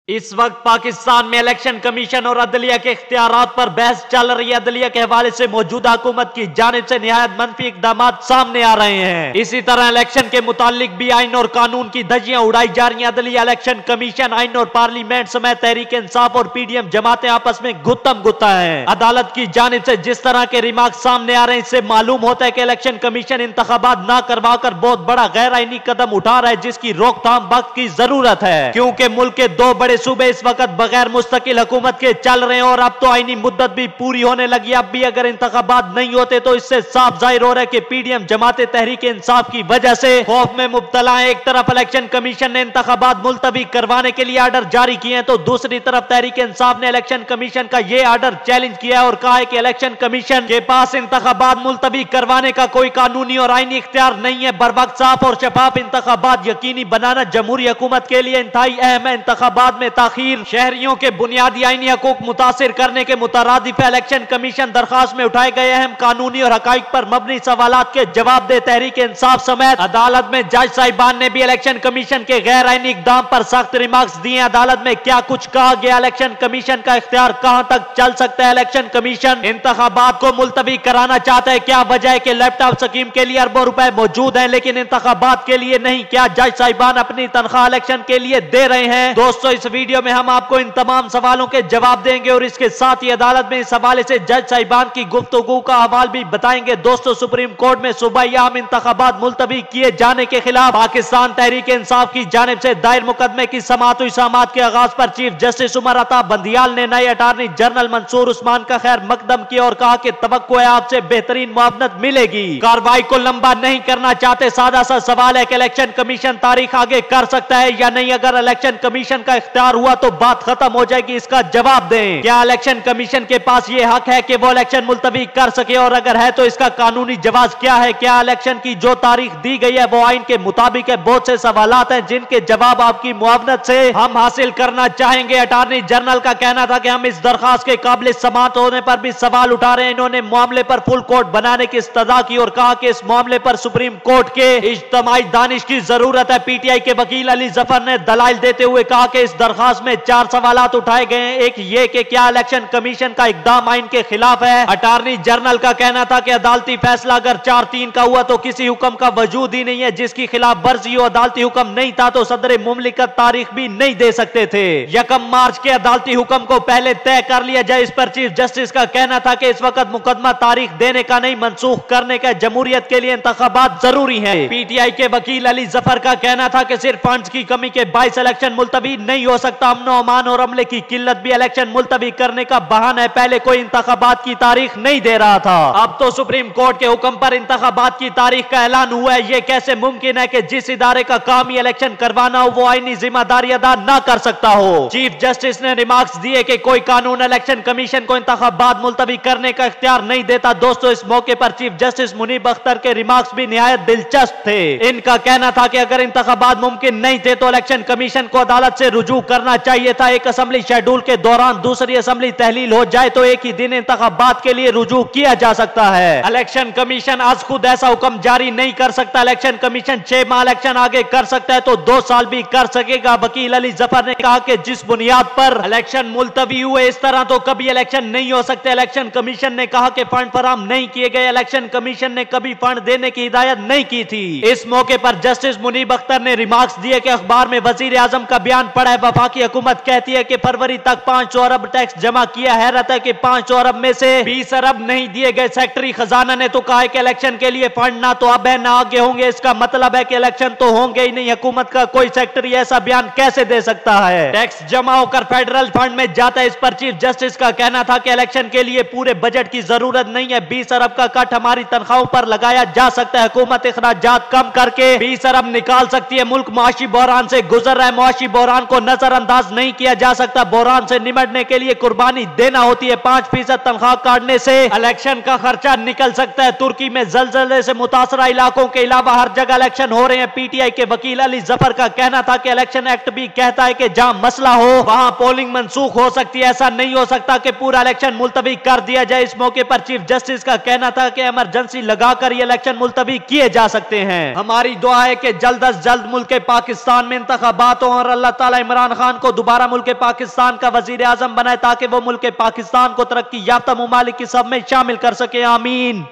इस वक्त पाकिस्तान में इलेक्शन कमीशन और अदलिया के इख्तियारात पर बहस चल रही है। अदलिया के हवाले से मौजूदा हुकूमत की जानिब से निहायत मनफी इकदाम सामने आ रहे हैं। इसी तरह इलेक्शन के मुतालिक भी आइन और कानून की धज्जियां उड़ाई जा रही हैं। अदलिया, इलेक्शन कमीशन, आइन और पार्लियामेंट समेत तहरीक इंसाफ और PDM जमातें आपस में गुत्तम गुत्ता है। अदालत की जानिब से जिस तरह के रिमार्क सामने आ रहे हैं, इससे मालूम होता है कि इलेक्शन कमीशन इंतखाबात न करवा कर बहुत बड़ा गैर आईनी कदम उठा रहा है, जिसकी रोकथाम वक्त की जरूरत है, क्योंकि मुल्क के दो बड़े सूबे इस वक्त बगैर मुस्तकिल हुकूमत के चल रहे हैं और अब तो आईनी मुद्दत भी पूरी होने लगी। अब भी अगर इंतखाबात नहीं होते तो इससे साफ जाहिर हो रहा है कि PDM जमाते तहरीक इंसाफ की वजह से खौफ में मुब्तला है। एक तरफ इलेक्शन कमीशन ने इंतखाबात मुलतवी करवाने के लिए आर्डर जारी किए हैं, तो दूसरी तरफ तहरीक इंसाफ ने इलेक्शन कमीशन का यह आर्डर चैलेंज किया है और कहा है कि इलेक्शन कमीशन के पास इंतखाबात मुलतवी करवाने का कोई कानूनी और आईनी इख्तियार नहीं है। बर्वक्त साफ और शफाफ इंतखाबात यकीनी बनाना जमहूरी हुकूमत के लिए इंतहाई अहम है। इंतखाबात में ताखीर शहरियों के बुनियादी आईनी हकूक मुतासिर करने के मुतरादिफ इलेक्शन कमीशन दरखास्त में उठाए गए अहम कानूनी और हकाइक पर मबनी सवालात के जवाब दे तहरीक इंसाफ समेत अदालत में जज साहिबान ने भी इलेक्शन कमीशन के गैर आईनी इकदाम पर सख्त रिमार्क्स दिए। अदालत में क्या कुछ कहा गया, इलेक्शन कमीशन का इख्तियार कहां तक चल सकता है, इलेक्शन कमीशन इंतखाबात को मुलतवी कराना चाहता है, क्या वजह है कि लैपटॉप स्कीम के लिए अरबों रुपए मौजूद हैं लेकिन इंतखाबात के लिए नहीं, क्या जज साहिबान अपनी तनख्वाह इलेक्शन के लिए दे रहे हैं। दोस्तों, इस वीडियो में हम आपको इन तमाम सवालों के जवाब देंगे और इसके साथ ही अदालत में इस हवाले से जज साहिबान की गुफ्तगू का हवाल भी बताएंगे। दोस्तों, सुप्रीम कोर्ट में सूबाई आम इंतखाबात मुलतवी किए जाने के खिलाफ पाकिस्तान तहरीक इंसाफ की जानिब से दायर मुकदमे की समाअत हुई। समाअत के आगाज पर चीफ जस्टिस उमर अता बंदियाल ने नए अटार्नी जनरल मंसूर उस्मान का खैर मकदम किया और कहा कि तवक्को है आपसे बेहतरीन मुआवनत मिलेगी, कार्रवाई को लंबा नहीं करना चाहते। सादा सा सवाल है कि इलेक्शन कमीशन तारीख आगे कर सकता है या नहीं। अगर इलेक्शन कमीशन का इख्तियार हुआ तो बात खत्म हो जाएगी, इसका जवाब दें। क्या इलेक्शन कमीशन के पास यह हक है कि वो इलेक्शन मुलतवी कर सके और अगर है तो इसका कानूनी जवाब क्या है। क्या इलेक्शन की जो तारीख दी गई है वो आइन के मुताबिक है। बहुत से सवालात हैं जिनके जवाब आपकी मुआवनत से हम हासिल करना चाहेंगे। अटार्नी जनरल का कहना था कि हम इस दरखास्त के काबिल समाअत होने पर भी सवाल उठा रहे हैं। इन्होंने मामले पर फुल कोर्ट बनाने की इस्तदा की और कहा कि इस मामले पर सुप्रीम कोर्ट के इज्तिमाई दानिश की जरूरत है। PTI के वकील अली जफर ने दलाइल देते हुए कहा कि इस दरखास्त में 4 सवालात उठाए गए हैं। एक ये कि क्या इलेक्शन कमीशन का इकदाम आइन के खिलाफ है। अटार्नी जनरल का कहना था कि अदालती फैसला अगर 4-3 का हुआ तो किसी हुक्म का वजूद ही नहीं है जिसकी खिलाफ वर्जी हो। अदालती हुक्म नहीं था तो सदर मुमलिकत तारीख भी नहीं दे सकते थे। 1 मार्च के अदालती हुक्म को पहले तय कर लिया जाए। इस पर चीफ जस्टिस का कहना था कि इस वक्त मुकदमा तारीख देने का नहीं, मनसूख करने का। जमहूरियत के लिए इंतखाबात जरूरी है। PTI के वकील अली जफर का कहना था कि सिर्फ फंड्स की कमी के बाइस इलेक्शन मुलतवी नहीं हो सकता। अमन अमान और अमले की किल्लत भी इलेक्शन मुलतवी करने का बहाना है। पहले कोई इंतखाबात की तारीख नहीं दे रहा था, अब तो सुप्रीम कोर्ट के हुक्म पर इंतखाबात की तारीख का ऐलान हुआ है। यह कैसे मुमकिन है कि जिस इदारे का काम ही इलेक्शन करवाना हो वो आईनी जिम्मेदारी अदा न कर सकता हो। चीफ जस्टिस ने रिमार्क्स दिए कि कोई कानून इलेक्शन कमीशन को इंतखाबात मुलतवी करने का इख्तियार नहीं देता। दोस्तों, इस मौके पर चीफ जस्टिस मुनीब अख्तर के रिमार्क्स भी निहायत दिलचस्प थे। इनका कहना था कि अगर इंतखाबात मुमकिन नहीं थे तो इलेक्शन कमीशन को अदालत से रुजू करना चाहिए था। एक असेंबली शेड्यूल के दौरान दूसरी असेंबली तहलील हो जाए तो एक ही दिन इंतखाबात के लिए रुजू किया जा सकता है। इलेक्शन कमीशन आज खुद ऐसा हुक्म जारी नहीं कर सकता। इलेक्शन कमीशन 6 माह इलेक्शन आगे कर सकता है तो 2 साल भी कर सकेगा। वकील अली जफर ने कहा कि जिस बुनियाद पर इलेक्शन मुलतवी हुए इस तरह तो कभी इलेक्शन नहीं हो सकते। इलेक्शन कमीशन ने कहा कि फंड फराहम नहीं किए गए। इलेक्शन कमीशन ने कभी फंड देने की हिदायत नहीं की थी। इस मौके पर जस्टिस मुनीब अख्तर ने रिमार्क्स दिए कि अखबार में वजीर आजम का बयान पड़ा है। वफाकी हुकूमत कहती है कि फरवरी तक 500 अरब टैक्स जमा किया। हैरत है कि 500 अरब में से 20 अरब नहीं दिए गए। सेक्रेटरी खजाना ने तो कहा है कि इलेक्शन के लिए फंड ना तो अब है ना आगे होंगे। इसका मतलब है कि इलेक्शन तो होंगे ही नहीं। हुकूमत का कोई सेक्रेटरी ऐसा बयान कैसे दे सकता है। टैक्स जमा होकर फेडरल फंड में जाता है। इस पर चीफ जस्टिस का कहना था कि इलेक्शन के लिए पूरे बजट की जरूरत नहीं है। 20 अरब का कट हमारी तनख्वाहों पर लगाया जा सकता है। हुकूमत अखराजात कम करके 20 अरब निकाल सकती है। मुल्क मुआशी बहरान से गुजर रहा है। मुआशी बहरान को नजरअंदाज नहीं किया जा सकता। बहरान से निमटने के लिए कुर्बानी देना होती है। 5% तनख्वाह काटने से इलेक्शन का खर्चा निकल सकता है। तुर्की में जलजले से मुतासरा इलाकों के अलावा हर जगह इलेक्शन हो रहे हैं। PTI के वकील अली जफर का कहना था कि इलेक्शन एक्ट भी कहता है कि जहां मसला हो वहां पोलिंग मनसूख हो सकती है। ऐसा नहीं हो सकता कि पूरा इलेक्शन मुलतवी कर दिया जाए। इस मौके पर चीफ जस्टिस का कहना था कि इमरजेंसी लगाकर ये इलेक्शन मुलतवी किए जा सकते हैं। हमारी दुआ है कि जल्द अज जल्द मुल्क पाकिस्तान में इंतखाबात हो और अल्लाह ताला इमरान खान को दोबारा मुल्क पाकिस्तान का वजीर आजम बनाए ताकि वो मुल्क पाकिस्तान को तरक्की याफ्ता मुमालिक की सब में शामिल कर सके। आमीन।